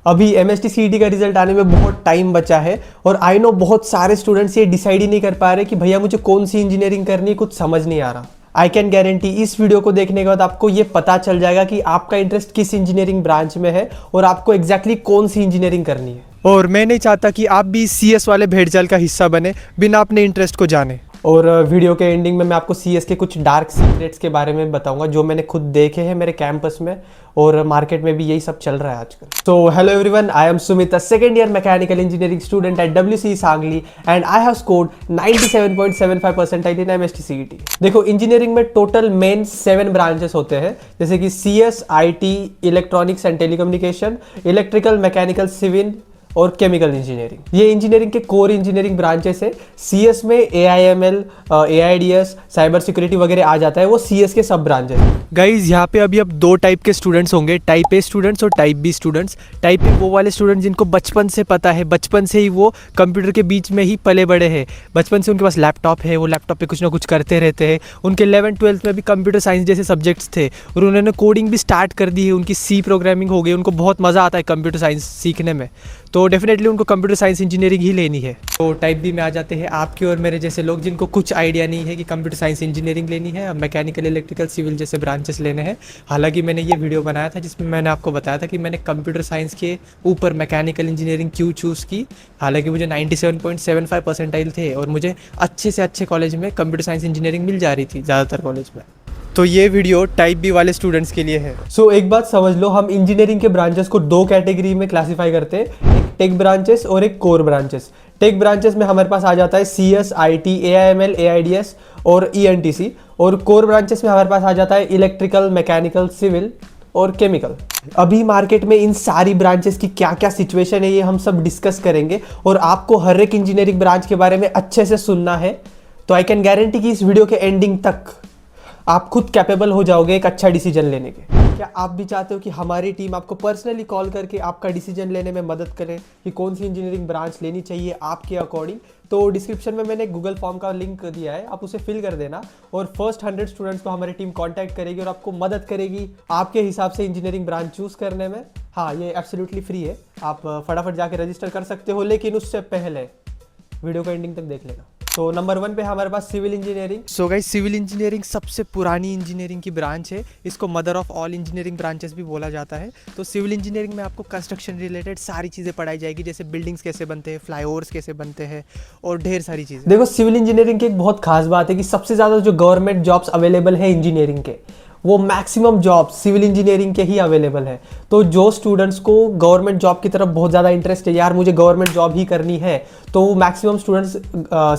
अभी MST CET का result आने में बहुत टाइम बचा है और आई नो बहुत सारे स्टूडेंट्स ये डिसाइड ही नहीं कर पा रहे कि भैया मुझे कौन सी इंजीनियरिंग करनी है, कुछ समझ नहीं आ रहा। आई कैन गारंटी इस वीडियो को देखने के बाद आपको ये पता चल जाएगा कि आपका इंटरेस्ट किस इंजीनियरिंग ब्रांच में है और आपको एग्जैक्टली कौन सी इंजीनियरिंग करनी है। और मैं नहीं चाहता कि आप भी CS वाले भेड़चाल का हिस्सा बने बिना अपने इंटरेस्ट को जाने। और वीडियो के एंडिंग में मैं आपको CS के कुछ डार्क सीक्रेट्स के बारे में बताऊंगा जो मैंने खुद देखे हैं मेरे कैंपस में, और मार्केट में भी यही सब चल रहा है आजकल। तो hello everyone, I am Sumit, a second year mechanical engineering student at WCE Sangli and I have scored 97.75 percentile in MST CET। देखो, इंजीनियरिंग में टोटल मेन 7 ब्रांचेस होते हैं, जैसे कि CS, IT, electronics and telecommunication, electrical, mechanical, civil और chemical engineering. ये engineering के core engineering branches है। CS में AIML, AIDS, साइबर सिक्योरिटी वगैरह आ जाता है, वो CS के सब ब्रांचेस है। गाइज, यहाँ पे अभी अब 2 टाइप के स्टूडेंट्स होंगे, टाइप A स्टूडेंट्स और type B students. Type A वो वाले स्टूडेंट्स जिनको बचपन से पता है, बचपन से ही वो कंप्यूटर के बीच में ही पले बड़े हैं, बचपन से उनके पास लैपटॉप है, वो लैपटॉप पे कुछ ना कुछ करते रहते हैं। उनके 11th-12th में भी कंप्यूटर साइंस जैसे सब्जेक्ट्स थे और उन्होंने कोडिंग भी स्टार्ट कर दी है, उनकी C प्रोग्रामिंग हो गई, उनको बहुत मज़ा आता है कंप्यूटर साइंस सीखने में, तो डेफिनेटली उनको कंप्यूटर साइंस इंजीनियरिंग ही लेनी है। तो टाइप B में आ जाते हैं आपके और मेरे जैसे लोग जिनको कुछ आइडिया नहीं है कि कंप्यूटर साइंस इंजीनियरिंग लेनी है, मैकेनिकल, इलेक्ट्रिकल, सिविल जैसे ब्रांचेस लेने हैं। हालांकि मैंने ये वीडियो बनाया था जिसमें मैंने आपको बताया था कि मैंने कंप्यूटर साइंस के ऊपर मैकेनिकल इंजीनियरिंग क्यों चूज़ की। हालांकि मुझे 97.75 परसेंटाइल थे और मुझे अच्छे से अच्छे कॉलेज में कंप्यूटर साइंस इंजीनियरिंग मिल जा रही थी, ज़्यादातर कॉलेज में। तो ये वीडियो टाइप B वाले स्टूडेंट्स के लिए है। सो एक बात समझ लो, हम इंजीनियरिंग के ब्रांचेस को 2 कैटेगरी में क्लासीफाई करते हैं, एक टेक ब्रांचेस और एक कोर ब्रांचेस। टेक ब्रांचेस में हमारे पास आ जाता है CS, IT, AIML, AIDS और ENTC, और कोर ब्रांचेस में हमारे पास आ जाता है इलेक्ट्रिकल, मैकेनिकल, सिविल और केमिकल। अभी मार्केट में इन सारी ब्रांचेस की क्या क्या सिचुएशन है ये हम सब डिस्कस करेंगे, और आपको हर एक इंजीनियरिंग ब्रांच के बारे में अच्छे से सुनना है। तो आई कैन गारंटी कि इस वीडियो के एंडिंग तक आप खुद कैपेबल हो जाओगे एक अच्छा डिसीजन लेने के। क्या आप भी चाहते हो कि हमारी टीम आपको पर्सनली कॉल करके आपका डिसीजन लेने में मदद करे कि कौन सी इंजीनियरिंग ब्रांच लेनी चाहिए आपके अकॉर्डिंग? तो डिस्क्रिप्शन में मैंने गूगल फॉर्म का लिंक दिया है, आप उसे फिल कर देना और फर्स्ट 100 स्टूडेंट्स को हमारी टीम कांटेक्ट करेगी और आपको मदद करेगी आपके हिसाब से इंजीनियरिंग ब्रांच चूज़ करने में। हाँ, ये एब्सोल्युटली फ्री है, आप फटाफट जाके रजिस्टर कर सकते हो, लेकिन उससे पहले वीडियो को एंडिंग तक देख लेना। तो नंबर 1 पे हमारे पास civil engineering. So guys, civil engineering सबसे पुरानी इंजीनियरिंग की ब्रांच है, इसको mother of all engineering branches भी बोला जाता है। तो सिविल इंजीनियरिंग में आपको कंस्ट्रक्शन रिलेटेड सारी चीज़ें पढ़ाई जाएगी, जैसे बिल्डिंग्स कैसे बनते हैं, फ्लाईओवर्स कैसे बनते हैं और ढेर सारी चीज़ें। देखो, सिविल इंजीनियरिंग की एक बहुत खास बात है कि सबसे ज़्यादा जो गवर्नमेंट जॉब्स अवेलेबल है इंजीनियरिंग के, वो मैक्सिमम जॉब सिविल इंजीनियरिंग के ही अवेलेबल है। तो जो स्टूडेंट्स को गवर्नमेंट जॉब की तरफ बहुत ज़्यादा इंटरेस्ट है, यार मुझे गवर्नमेंट जॉब ही करनी है, तो वो मैक्सिमम स्टूडेंट्स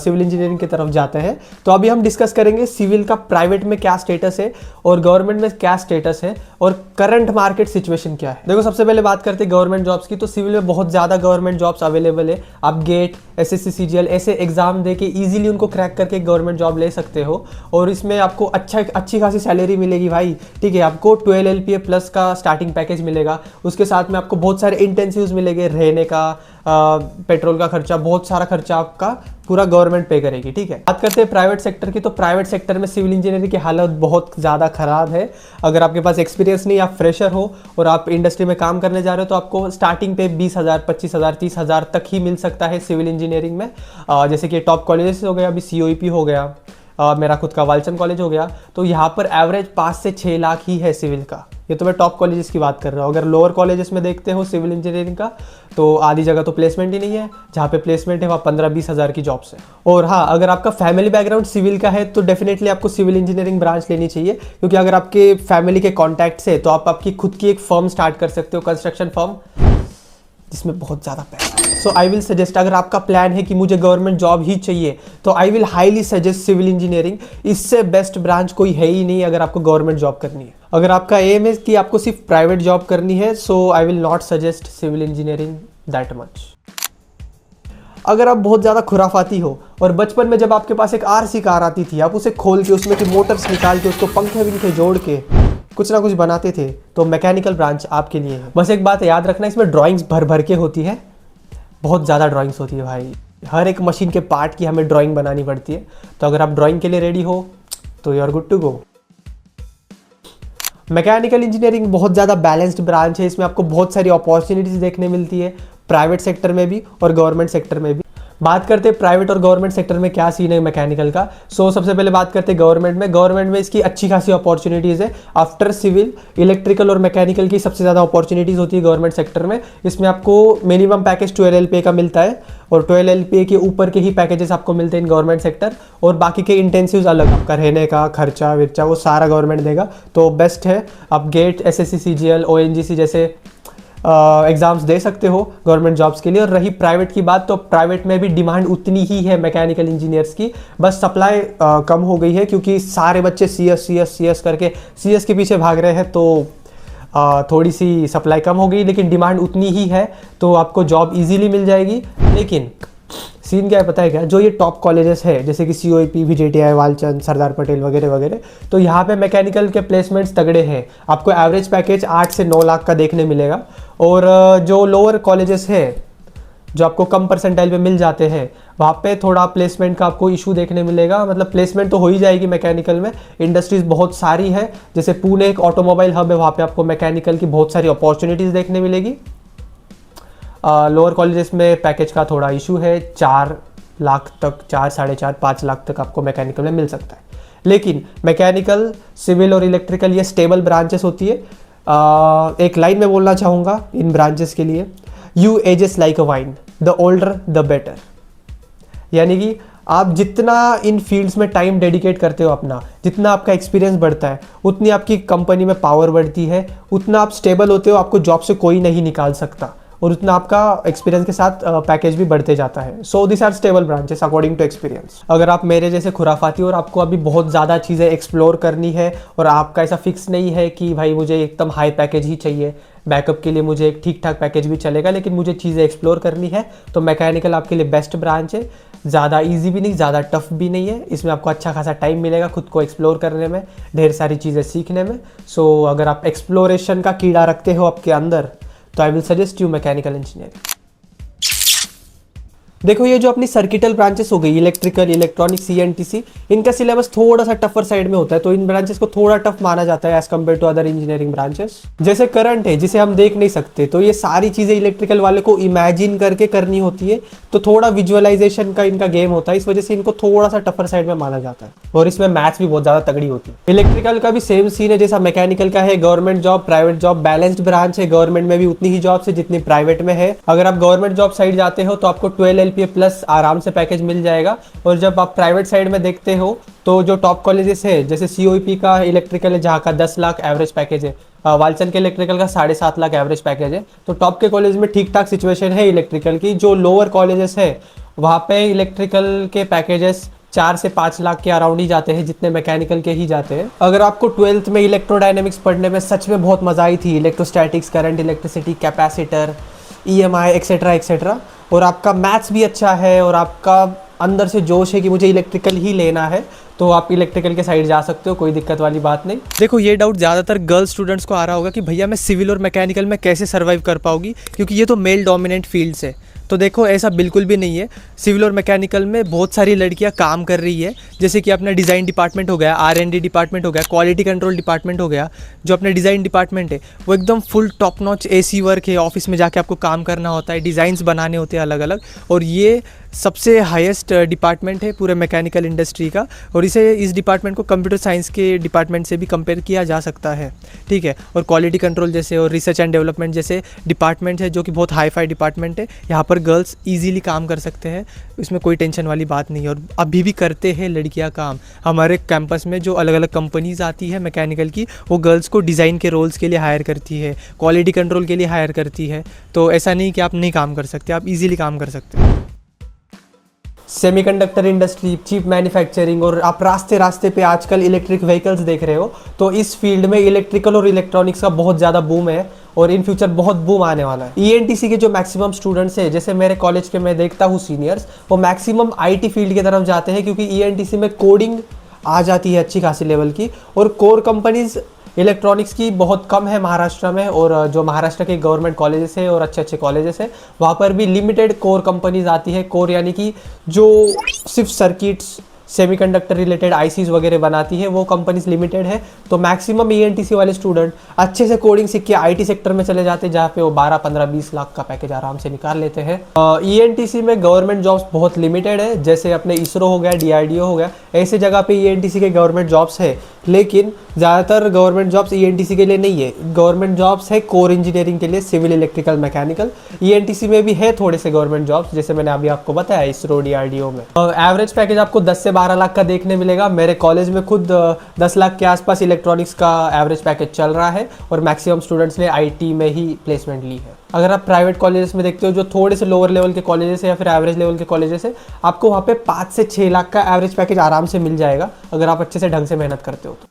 सिविल इंजीनियरिंग की तरफ जाते हैं। तो अभी हम डिस्कस करेंगे सिविल का प्राइवेट में क्या स्टेटस है और गवर्नमेंट में क्या स्टेटस है और करंट मार्केट सिचुएशन क्या है। देखो, सबसे पहले बात करते हैं गवर्नमेंट जॉब्स की। तो सिविल में बहुत ज़्यादा गवर्नमेंट जॉब्स अवेलेबल है। आप गेट, SSC, CGL ऐसे एग्जाम दे के ईजिली उनको क्रैक करके गवर्नमेंट जॉब ले सकते हो, और इसमें आपको अच्छी खासी सैलरी मिलेगी भाई। ठीक है, आपको 12 LPA प्लस का स्टार्टिंग पैकेज मिलेगा, उसके साथ में आपको बहुत सारे इंटेंसिव्स मिलेंगे, रहने का, पेट्रोल का खर्चा, बहुत सारा खर्चा आपका पूरा गवर्नमेंट पे करेगी। ठीक है, बात करते हैं प्राइवेट सेक्टर की। तो प्राइवेट सेक्टर में सिविल इंजीनियरिंग की हालत बहुत ज़्यादा ख़राब है। अगर आपके पास एक्सपीरियंस नहीं, आप फ्रेशर हो और आप इंडस्ट्री में काम करने जा रहे हो, तो आपको स्टार्टिंग पे 20,000, 25,000, 30,000 तक ही मिल सकता है सिविल इंजीनियरिंग में। जैसे कि टॉप कॉलेजेस हो गया, अभी COEP हो गया, मेरा खुद का वालचंद कॉलेज हो गया, तो यहाँ पर एवरेज 5 से 6 लाख ही है सिविल का। ये तो मैं टॉप कॉलेजेस की बात कर रहा हूँ। अगर लोअर कॉलेजेस में देखते हो सिविल इंजीनियरिंग का, तो आधी जगह तो प्लेसमेंट ही नहीं है, जहाँ पे प्लेसमेंट है वहाँ 15-20 हज़ार की जॉब्स है। और हाँ, अगर आपका फैमिली बैकग्राउंड सिविल का है तो डेफिनेटली आपको सिविल इंजीनियरिंग ब्रांच लेनी चाहिए, क्योंकि अगर आपके फैमिली के कॉन्टैक्ट्स है तो आप आपकी खुद की एक फर्म स्टार्ट कर सकते हो, कंस्ट्रक्शन फर्म, जिसमें बहुत ज़्यादा पैसा है। सो आई विल सजेस्ट, अगर आपका प्लान है कि मुझे गवर्नमेंट जॉब ही चाहिए, तो I will highly suggest civil engineering. इससे बेस्ट ब्रांच कोई है ही नहीं अगर आपको गवर्नमेंट जॉब करनी है। अगर आपका एम है कि आपको सिर्फ प्राइवेट जॉब करनी है, so I will not suggest civil engineering that much. अगर आप बहुत ज़्यादा खुराफाती हो और बचपन में जब आपके पास एक RC कार आती थी, आप उसे खोल के उसमें की मोटर्स निकाल के उसको पंखे विंखे जोड़ के कुछ ना कुछ बनाते थे, तो मैकेनिकल ब्रांच आपके लिए है। बस एक बात याद रखना, इसमें ड्राइंग्स भर भर के होती है, बहुत ज़्यादा ड्राइंग्स होती है भाई। हर एक मशीन के पार्ट की हमें ड्राइंग बनानी पड़ती है। तो अगर आप ड्राइंग के लिए रेडी हो तो you are good to go. Mechanical engineering बहुत ज़्यादा बैलेंस्ड ब्रांच है, इसमें आपको बहुत सारी अपॉर्चुनिटीज़ देखने मिलती है, प्राइवेट सेक्टर में भी और गवर्नमेंट सेक्टर में भी। बात करते हैं प्राइवेट और गवर्नमेंट सेक्टर में क्या सीन है मैकेनिकल का। सबसे पहले बात करते हैं गवर्नमेंट में इसकी अच्छी खासी अपॉर्चुनिटीज़ है। आफ्टर सिविल, इलेक्ट्रिकल और मैकेनिकल की सबसे ज़्यादा अपॉर्चुनिटीज़ होती है गवर्नमेंट सेक्टर में। इसमें आपको मिनिमम पैकेज 12 LPA का मिलता है और 12 LPA के ऊपर के ही पैकेजेस आपको मिलते हैं इन गवर्नमेंट सेक्टर, और बाकी के इंटेंसिव्स अलग, आपका रहने का खर्चा विर्चा वो सारा गवर्नमेंट देगा, तो बेस्ट है। आप गेट, SSC, CGL, ONGC जैसे एग्ज़ाम्स दे सकते हो गवर्नमेंट जॉब्स के लिए। और रही प्राइवेट की बात, तो प्राइवेट में भी डिमांड उतनी ही है मैकेनिकल इंजीनियर्स की, बस सप्लाई कम हो गई है क्योंकि सारे बच्चे CS करके CS के पीछे भाग रहे हैं, तो थोड़ी सी सप्लाई कम हो गई, लेकिन डिमांड उतनी ही है, तो आपको जॉब इजीली मिल जाएगी। लेकिन सीन क्या है पता है क्या, जो ये टॉप कॉलेजेस है जैसे कि COEP, VJTI, वालचंद, सरदार पटेल वगैरह वगैरह, तो यहाँ पे मैकेनिकल के प्लेसमेंट्स तगड़े हैं। आपको एवरेज पैकेज 8 से 9 लाख का देखने मिलेगा। और जो लोअर कॉलेजेस है जो आपको कम परसेंटाइल पे मिल जाते हैं, वहाँ पे थोड़ा प्लेसमेंट का आपको इशू देखने मिलेगा। मतलब प्लेसमेंट तो हो ही जाएगी मैकेनिकल में, इंडस्ट्रीज बहुत सारी है, जैसे पुणे एक ऑटोमोबाइल हब है, वहाँ पे आपको मैकेनिकल की बहुत सारी अपॉर्चुनिटीज़ देखने मिलेगी। लोअर कॉलेजेस में पैकेज का थोड़ा इशू है, 4 लाख तक, 4, 4.5, 5 लाख तक आपको मैकेनिकल में मिल सकता है। लेकिन मैकेनिकल, सिविल और इलेक्ट्रिकल ये स्टेबल ब्रांचेस होती है। एक लाइन में बोलना चाहूँगा इन ब्रांचेस के लिए, you ages like a wine, the older the better. यानी कि आप जितना इन फील्ड्स में टाइम डेडिकेट करते हो अपना, जितना आपका एक्सपीरियंस बढ़ता है, उतनी आपकी कंपनी में पावर बढ़ती है, उतना आप स्टेबल होते हो, आपको जॉब से कोई नहीं निकाल सकता, और उतना आपका एक्सपीरियंस के साथ पैकेज भी बढ़ते जाता है। So this are stable branches according to experience. अगर आप मेरे जैसे खुराफाती और आपको अभी बहुत ज़्यादा चीज़ें एक्सप्लोर करनी है और आपका ऐसा फिक्स नहीं है कि भाई मुझे एकदम हाई पैकेज ही चाहिए, बैकअप के लिए मुझे एक ठीक ठाक पैकेज भी चलेगा, लेकिन मुझे चीज़ें एक्सप्लोर करनी है, तो मैकेनिकल आपके लिए बेस्ट ब्रांच है। ज़्यादा इजी भी नहीं, ज़्यादा टफ भी नहीं है, इसमें आपको अच्छा खासा टाइम मिलेगा खुद को एक्सप्लोर करने में, ढेर सारी चीज़ें सीखने में। सो अगर आप एक्सप्लोरेशन का कीड़ा रखते हो आपके अंदर, तो I will suggest you mechanical engineering. देखो ये जो अपनी सर्किटल ब्रांचेस हो गई, इलेक्ट्रिकल, इलेक्ट्रॉनिक, CNTC, इनका सिलेबस थोड़ा सा टफर साइड में होता है, तो इन ब्रांचेस को थोड़ा टफ माना जाता है as compared to other engineering branches. जैसे करंट है जिसे हम देख नहीं सकते, तो ये सारी चीज़ें इलेक्ट्रिकल वाले को इमेजिन करके करनी होती है, तो थोड़ा विजुअलाइजेशन का इनका गेम होता है, इस वजह से इनको थोड़ा सा टफर साइड में माना जाता है, और इसमें मैथ्स भी बहुत ज़्यादा तगड़ी होती है। इलेक्ट्रिकल का भी सेम सीन है जैसा मैकेनिकल का है, government job, private job, balanced branch है। गवर्नमेंट में भी उतनी ही जॉब्स है जितनी प्राइवेट में है। अगर आप गवर्नमेंट जॉब साइड जाते हो तो आपको 12 LPA प्लस आराम से पैकेज मिल जाएगा, और जब आप प्राइवेट साइड में देखते हो तो जो टॉप कॉलेजेस है जैसे COEP का इलेक्ट्रिकल है जहाँ का 10 लाख एवरेज पैकेज है, वालचंद के इलेक्ट्रिकल का 7.5 लाख एवरेज पैकेज है, तो टॉप के कॉलेज में ठीक ठाक सिचुएशन है इलेक्ट्रिकल की। जो लोअर कॉलेजेस है वहाँ पे इलेक्ट्रिकल के पैकेजेस 4 से 5 लाख के अराउंड ही जाते हैं, जितने मैकेनिकल के ही जाते हैं। अगर आपको 12th में इलेक्ट्रोडायनेमिक्स पढ़ने में सच में बहुत मजा आई थी, electrostatics, current, electricity, capacitor, EMI etcetera etcetera, और आपका मैथ्स भी अच्छा है और आपका अंदर से जोश है कि मुझे इलेक्ट्रिकल ही लेना है, तो आप इलेक्ट्रिकल के साइड जा सकते हो, कोई दिक्कत वाली बात नहीं। देखो ये डाउट ज़्यादातर गर्ल्स स्टूडेंट्स को आ रहा होगा कि भैया मैं सिविल और मैकेनिकल में कैसे सर्वाइव कर पाऊंगी, क्योंकि ये तो मेल डोमिनेंट फील्ड्स है। तो देखो ऐसा बिल्कुल भी नहीं है। सिविल और मैकेनिकल में बहुत सारी लड़कियां काम कर रही है, जैसे कि अपना डिज़ाइन डिपार्टमेंट हो गया, R&D डिपार्टमेंट हो गया, क्वालिटी कंट्रोल डिपार्टमेंट हो गया। जो अपना डिज़ाइन डिपार्टमेंट है वो एकदम full top notch AC work है, ऑफिस में जाके आपको काम करना होता है, डिज़ाइंस बनाने होते हैं अलग अलग, और ये सबसे हाईएस्ट डिपार्टमेंट है पूरे मैकेनिकल इंडस्ट्री का, और इस डिपार्टमेंट को कंप्यूटर साइंस के डिपार्टमेंट से भी कंपेयर किया जा सकता है, ठीक है। और क्वालिटी कंट्रोल जैसे और रिसर्च एंड डेवलपमेंट जैसे डिपार्टमेंट है जो कि बहुत हाई फाई डिपार्टमेंट है, यहाँ पर गर्ल्स ईजिली काम कर सकते हैं, इसमें कोई टेंशन वाली बात नहीं है। और अभी भी करते हैं लड़कियाँ काम। हमारे कैंपस में जो अलग अलग कंपनीज आती है मैकेनिकल की, वो गर्ल्स को डिज़ाइन के रोल्स के लिए हायर करती है, क्वालिटी कंट्रोल के लिए हायर करती है, तो ऐसा नहीं कि आप नहीं काम कर सकते, आप ईजिली काम कर सकते हैं। सेमीकंडक्टर इंडस्ट्री, चिप मैन्युफैक्चरिंग, और आप रास्ते रास्ते पे आजकल इलेक्ट्रिक व्हीकल्स देख रहे हो, तो इस फील्ड में इलेक्ट्रिकल और इलेक्ट्रॉनिक्स का बहुत ज़्यादा बूम है, और इन फ्यूचर बहुत बूम आने वाला है। ENTC के जो मैक्सिमम स्टूडेंट्स हैं, जैसे मेरे कॉलेज के मैं देखता हूँ सीनियर्स, वो मैक्सिमम IT फील्ड की तरफ जाते हैं, क्योंकि ENTC में कोडिंग आ जाती है अच्छी खासी लेवल की, और कोर कंपनीज इलेक्ट्रॉनिक्स की बहुत कम है महाराष्ट्र में, और जो महाराष्ट्र के गवर्नमेंट कॉलेजेस है और अच्छे अच्छे कॉलेजेस है वहाँ पर भी लिमिटेड कोर कंपनीज आती है। कोर यानी कि जो सिर्फ सर्किट्स, सेमीकंडक्टर रिलेटेड आईसीज वगैरह बनाती है, वो कंपनीज लिमिटेड है। तो मैक्सिमम ईएनटीसी वाले स्टूडेंट अच्छे से कोडिंग सीख के आईटी सेक्टर में चले जाते हैं, जहाँ पे वो 12, 15, 20 लाख का पैकेज आराम से निकाल लेते हैं। ईएनटीसी में गवर्नमेंट जॉब्स बहुत लिमिटेड है, जैसे अपने इसरो हो गया, डीआरडीओ हो गया, ऐसे जगह पे ईएनटीसी के गवर्नमेंट जॉब्स है। लेकिन ज़्यादातर गवर्नमेंट जॉब्स ईएनटीसी के लिए नहीं है, गवर्नमेंट जॉब्स है कोर इंजीनियरिंग के लिए, सिविल, इलेक्ट्रिकल, मैकेनिकल। ईएनटीसी में भी है थोड़े से गवर्नमेंट जॉब्स, जैसे मैंने अभी आपको बताया इसरो, डीआरडीओ में। एवरेज पैकेज आपको 10 से 12 लाख का देखने मिलेगा। मेरे कॉलेज में खुद 10 लाख के आसपास इलेक्ट्रॉनिक्स का एवरेज पैकेज चल रहा है, और मैक्सिमम स्टूडेंट्स ने आईटी में ही प्लेसमेंट ली है। अगर आप प्राइवेट कॉलेजेस में देखते हो, जो थोड़े से लोअर लेवल के कॉलेजेस है या फिर एवरेज लेवल के कॉलेजेस है, आपको वहाँ पे 5 से 6 लाख का एवरेज पैकेज आराम से मिल जाएगा, अगर आप अच्छे से ढंग से मेहनत करते हो तो।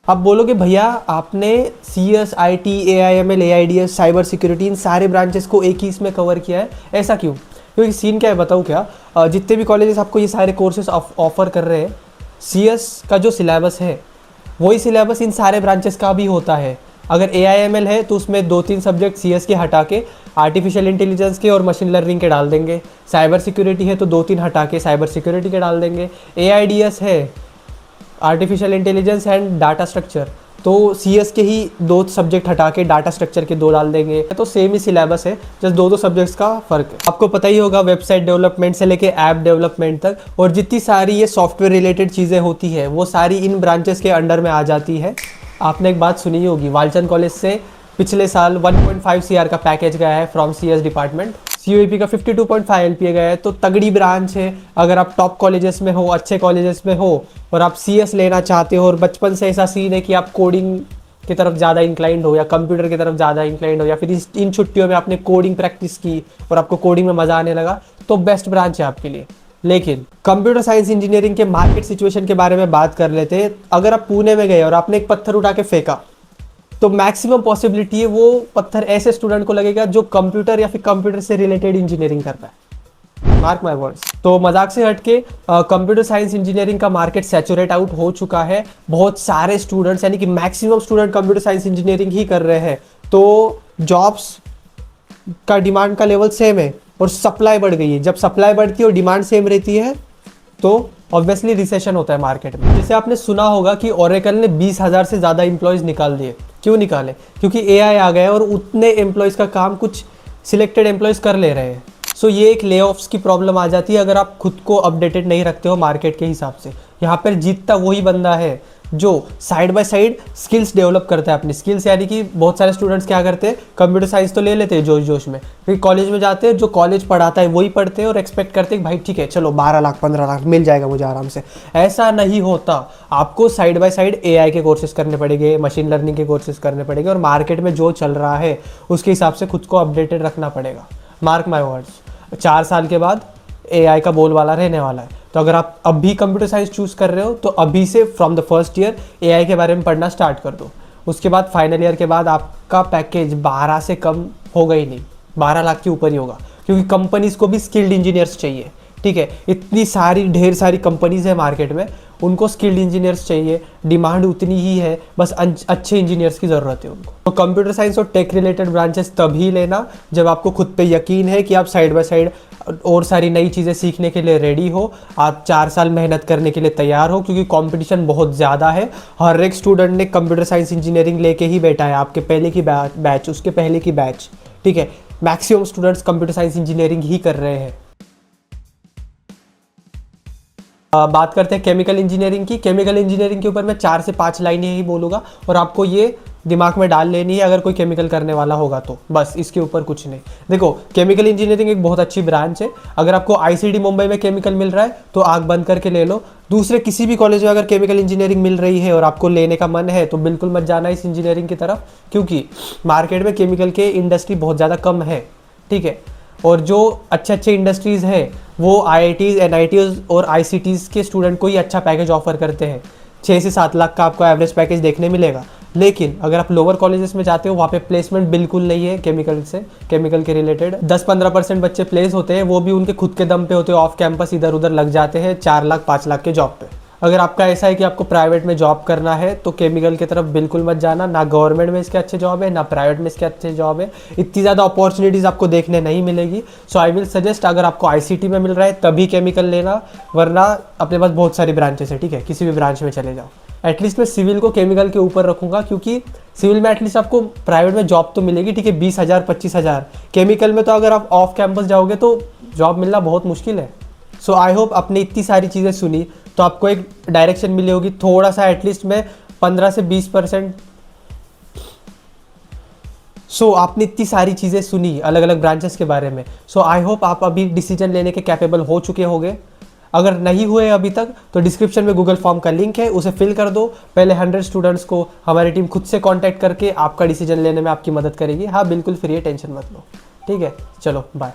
आप बोलोगे भैया आपने CS, IT, AIML, AIDS, cyber security, इन सारे ब्रांचेस को एक ही इसमें कवर किया है, ऐसा क्यों? क्योंकि सीन क्या है बताऊँ क्या, जितने भी कॉलेजेस आपको ये सारे कोर्सेज ऑफर कर रहे हैं, CS का जो सिलेबस है वही सिलेबस इन सारे ब्रांचेस का भी होता है। अगर AIML है तो उसमें 2-3 सब्जेक्ट CS के हटा के आर्टिफिशियल इंटेलिजेंस के और मशीन लर्निंग के डाल देंगे। साइबर सिक्योरिटी है तो 2-3 हटा के साइबर सिक्योरिटी के डाल देंगे। AIDS है, artificial intelligence and data structure, तो CS के ही 2 सब्जेक्ट हटा के डाटा स्ट्रक्चर के 2 डाल देंगे। तो सेम ही सिलेबस है, जस्ट 2 सब्जेक्ट्स का फ़र्क है। आपको पता ही होगा वेबसाइट डेवलपमेंट से लेके ऐप डेवलपमेंट तक, और जितनी सारी ये सॉफ्टवेयर रिलेटेड चीज़ें होती है वो सारी इन ब्रांचेस के अंडर में आ जाती है। आपने एक बात सुनी होगी, वालचंद कॉलेज से पिछले साल 1.5 CR का पैकेज गया है फ्रॉम CS डिपार्टमेंट। CUEP का 52.5 LPA गया है, तो तगड़ी ब्रांच है। अगर आप टॉप कॉलेजेस में हो, अच्छे कॉलेजेस में हो, और आप CS लेना चाहते हो, और बचपन से ऐसा सीन है कि आप कोडिंग की तरफ ज़्यादा इंक्लाइंड हो या कंप्यूटर की तरफ ज़्यादा इंक्लाइंड हो, या फिर इन छुट्टियों में आपने कोडिंग प्रैक्टिस की और आपको कोडिंग में मज़ा आने लगा, तो बेस्ट ब्रांच है आपके लिए। लेकिन कंप्यूटर साइंस इंजीनियरिंग के मार्केट सिचुएशन के बारे में बात कर लेते हैं। अगर आप पुणे में गए और आपने एक पत्थर उठा के फेंका, तो मैक्सिमम पॉसिबिलिटी है वो पत्थर ऐसे स्टूडेंट को लगेगा जो कंप्यूटर या फिर कंप्यूटर से रिलेटेड इंजीनियरिंग करता है। Mark my words. तो मजाक से हटके कंप्यूटर साइंस इंजीनियरिंग का मार्केट सैचुरेट आउट हो चुका है। बहुत सारे स्टूडेंट्स, यानी कि maximum student computer science engineering ही कर रहे हैं, तो जॉब्स का डिमांड का लेवल सेम है और सप्लाई बढ़ गई है। जब सप्लाई बढ़ती है और डिमांड सेम रहती है तो ऑब्वियसली रिसेशन होता है मार्केट में। जैसे आपने सुना होगा कि ओरेकल ने 20,000 से ज़्यादा एम्प्लॉयज़ निकाल दिए। क्यों निकाले? क्योंकि AI आ गया है और उतने एम्प्लॉयज़ का काम कुछ सिलेक्टेड एम्प्लॉयज़ कर ले रहे हैं। सो ये एक ले ऑफ्स की प्रॉब्लम आ जाती है अगर आप खुद को अपडेटेड नहीं रखते हो मार्केट के हिसाब से। यहाँ पर जीतता वही बंदा है जो side by side skills develop करता है अपनी स्किल्स। यानी कि बहुत सारे स्टूडेंट्स क्या करते हैं, कंप्यूटर साइंस तो ले लेते हैं जोश जोश में, फिर कॉलेज में जाते हैं, जो कॉलेज पढ़ाता है वही पढ़ते हैं और एक्सपेक्ट करते हैं कि भाई ठीक है चलो 12 लाख 15 लाख मिल जाएगा मुझे आराम से। ऐसा नहीं होता। आपको साइड बाय साइड AI के कोर्सेज करने पड़ेंगे, मशीन लर्निंग के कोर्सेज करने पड़ेंगे और मार्केट में जो चल रहा है उसके हिसाब से खुद को अपडेटेड रखना पड़ेगा। मार्क माई वर्ड्स, 4 साल के बाद AI का बोलबाला रहने वाला है। तो अगर आप अभी कंप्यूटर साइंस चूज़ कर रहे हो तो अभी से from the first year AI के बारे में पढ़ना स्टार्ट कर दो। उसके बाद फाइनल ईयर के बाद आपका पैकेज 12 से कम होगा ही नहीं, 12 लाख के ऊपर ही होगा, क्योंकि कंपनीज़ को भी स्किल्ड इंजीनियर्स चाहिए। ठीक है, इतनी सारी ढेर सारी कंपनीज़ है मार्केट में, उनको स्किल्ड इंजीनियर्स चाहिए, डिमांड उतनी ही है, बस अच्छे इंजीनियर्स की ज़रूरत है उनको। तो कंप्यूटर साइंस और टेक रिलेटेड ब्रांचेस तभी लेना जब आपको खुद पे यकीन है कि आप साइड बाय साइड और सारी नई चीज़ें सीखने के लिए रेडी हो, आप 4 साल मेहनत करने के लिए तैयार हो, क्योंकि कंपटीशन बहुत ज़्यादा है। हर एक स्टूडेंट ने कंप्यूटर साइंस इंजीनियरिंग लेके ही बैठा है, आपके पहले की बैच, उसके पहले की बैच। ठीक है, maximum students computer science engineering ही कर रहे हैं। बात करते हैं केमिकल इंजीनियरिंग की। केमिकल इंजीनियरिंग के ऊपर मैं 4 से 5 लाइनें ही बोलूँगा और आपको ये दिमाग में डाल लेनी है अगर कोई केमिकल करने वाला होगा तो, बस इसके ऊपर कुछ नहीं। देखो, केमिकल इंजीनियरिंग एक बहुत अच्छी ब्रांच है। अगर आपको ICT मुंबई में केमिकल मिल रहा है तो आग बंद करके ले लो। दूसरे किसी भी कॉलेज में अगर केमिकल इंजीनियरिंग मिल रही है और आपको लेने का मन है तो बिल्कुल मत जाना इस इंजीनियरिंग की तरफ, क्योंकि मार्केट में केमिकल के इंडस्ट्री बहुत ज़्यादा कम है। ठीक है, और जो अच्छे इंडस्ट्रीज़ हैं वो IITs, NITs और ICTs के स्टूडेंट को ही अच्छा पैकेज ऑफर करते हैं। 6 से 7 लाख का आपको एवरेज पैकेज देखने मिलेगा। लेकिन अगर आप लोअर कॉलेजेस में जाते हो वहाँ पे प्लेसमेंट बिल्कुल नहीं है केमिकल के रिलेटेड। 10-15% बच्चे प्लेस होते हैं, वो भी उनके खुद के दम पे होते हैं, ऑफ कैंपस इधर उधर लग जाते हैं 4 लाख 5 लाख के जॉब पे। अगर आपका ऐसा है कि आपको प्राइवेट में जॉब करना है तो केमिकल की तरफ बिल्कुल मत जाना, ना गवर्नमेंट में इसके अच्छे जॉब है ना प्राइवेट में इसके अच्छे जॉब है, इतनी ज़्यादा अपॉर्चुनिटीज़ आपको देखने नहीं मिलेगी। सो आई विल सजेस्ट अगर आपको आईसीटी में मिल रहा है तभी केमिकल लेना, वरना अपने पास बहुत सारी ब्रांचेस है, ठीक है, किसी भी ब्रांच में चले जाओ। एटलीस्ट मैं सिविल को केमिकल के ऊपर रखूंगा, क्योंकि सिविल में एटलीस्ट आपको प्राइवेट में जॉब तो मिलेगी, ठीक है, 20,000 25,000। केमिकल में तो अगर आप ऑफ कैंपस जाओगे तो जॉब मिलना बहुत मुश्किल है। सो आई होप आपने इतनी सारी चीज़ें सुनी तो आपको एक डायरेक्शन मिली होगी, थोड़ा सा एटलीस्ट मैं 15 से 20%। सो आपने इतनी सारी चीज़ें सुनी अलग अलग ब्रांचेस के बारे में। सो आई होप आप अभी डिसीजन लेने के कैपेबल हो चुके होंगे। अगर नहीं हुए अभी तक तो डिस्क्रिप्शन में गूगल फॉर्म का लिंक है, उसे फिल कर दो। पहले 100 स्टूडेंट्स को हमारी टीम खुद से कांटेक्ट करके आपका डिसीजन लेने में आपकी मदद करेगी। हाँ बिल्कुल फ्री है, टेंशन मत लो, ठीक है। चलो बाय।